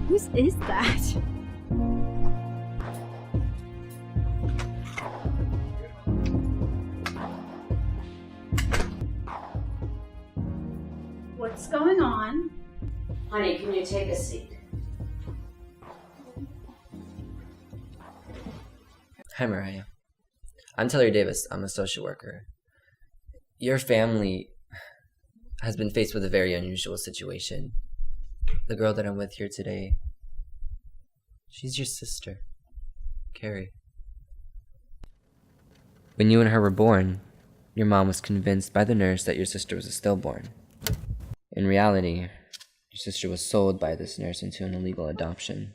Whose is that? What's going on? Honey, can you take a seat? Hi, Mariah. I'm Taylor Davis. I'm a social worker. Your family has been faced with a very unusual situation. The girl that I'm with here today, she's your sister, Carrie. When you and her were born, your mom was convinced by the nurse that your sister was a stillborn. In reality, your sister was sold by this nurse into an illegal adoption.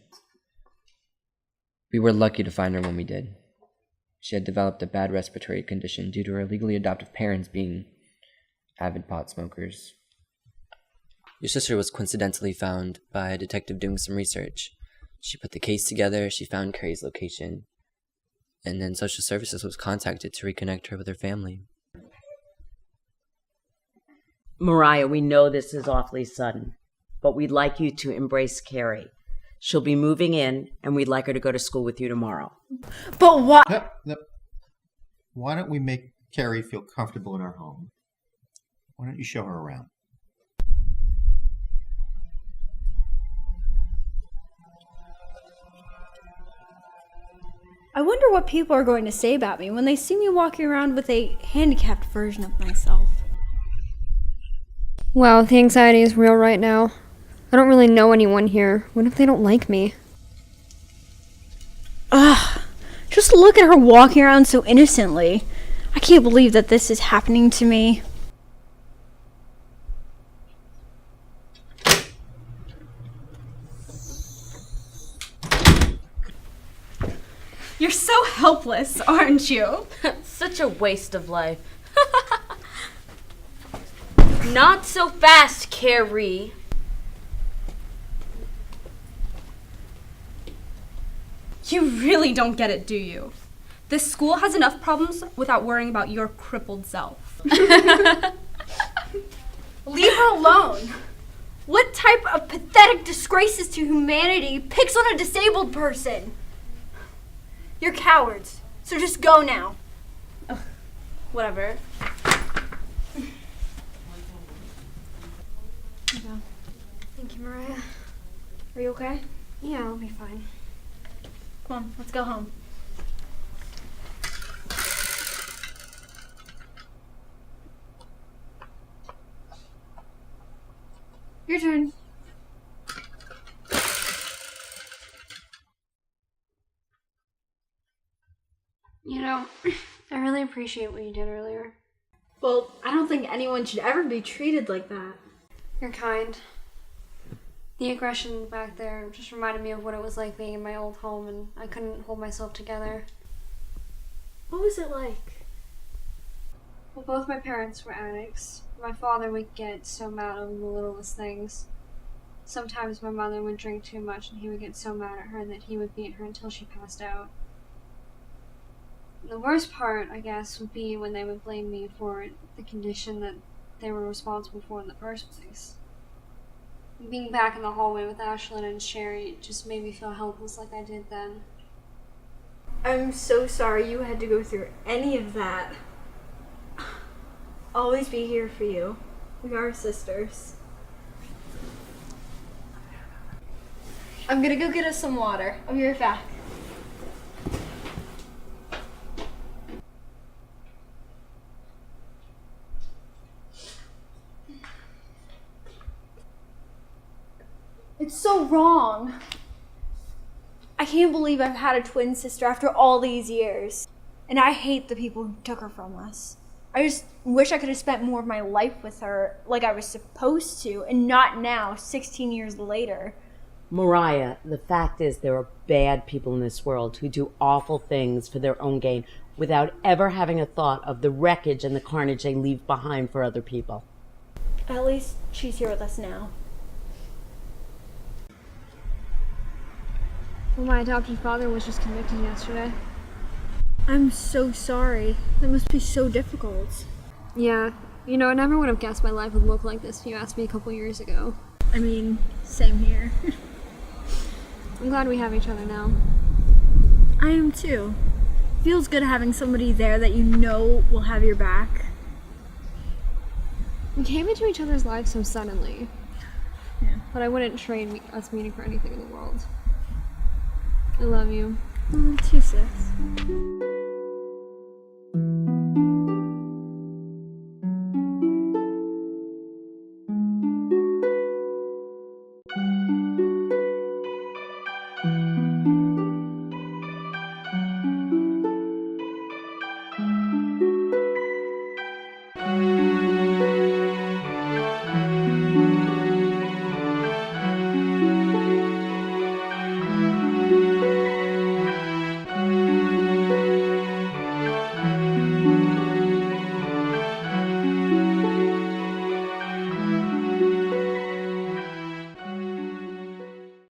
We were lucky to find her when we did. She had developed a bad respiratory condition due to her legally adoptive parents being avid pot smokers. Your sister was coincidentally found by a detective doing some research. She put the case together, she found Carrie's location, and then social services was contacted to reconnect her with her family. Mariah, we know this is awfully sudden, but we'd like you to embrace Carrie. She'll be moving in, and we'd like her to go to school with you tomorrow. But what? No. Why don't we make Carrie feel comfortable in our home? Why don't you show her around? I wonder what people are going to say about me when they see me walking around with a handicapped version of myself. Wow, the anxiety is real right now. I don't really know anyone here. What if they don't like me? Ugh. Just look at her walking around so innocently. I can't believe that this is happening to me. You're so helpless, aren't you? Such a waste of life. Not so fast, Carrie. You really don't get it, do you? This school has enough problems without worrying about your crippled self. Leave her alone. What type of pathetic disgraces to humanity picks on a disabled person? You're cowards, so just go now. Ugh, whatever. Thank you, Mariah. Are you okay? Yeah, I'll be fine. Come on, let's go home. Your turn. You know, I really appreciate what you did earlier. Well, I don't think anyone should ever be treated like that. You're kind. The aggression back there just reminded me of what it was like being in my old home, and I couldn't hold myself together. What was it like? Well, both my parents were addicts. My father would get so mad over the littlest things. Sometimes my mother would drink too much and he would get so mad at her that he would beat her until she passed out. The worst part, I guess, would be when they would blame me for the condition that they were responsible for in the first place. Being back in the hallway with Ashlyn and Sherry just made me feel helpless like I did then. I'm so sorry you had to go through any of that. I'll always be here for you. We are sisters. I'm gonna go get us some water. I'll be right back. It's so wrong. I can't believe I've had a twin sister after all these years. And I hate the people who took her from us. I just wish I could have spent more of my life with her like I was supposed to, and not now, 16 years later. Mariah, the fact is there are bad people in this world who do awful things for their own gain without ever having a thought of the wreckage and the carnage they leave behind for other people. At least she's here with us now. Well, my adopted father was just convicted yesterday. I'm so sorry. That must be so difficult. Yeah, you know, I never would have guessed my life would look like this if you asked me a couple years ago. I mean, same here. I'm glad we have each other now. I am too. Feels good having somebody there that you know will have your back. We came into each other's lives so suddenly. Yeah. But I wouldn't trade us meeting for anything in the world. I love you. Too, sis.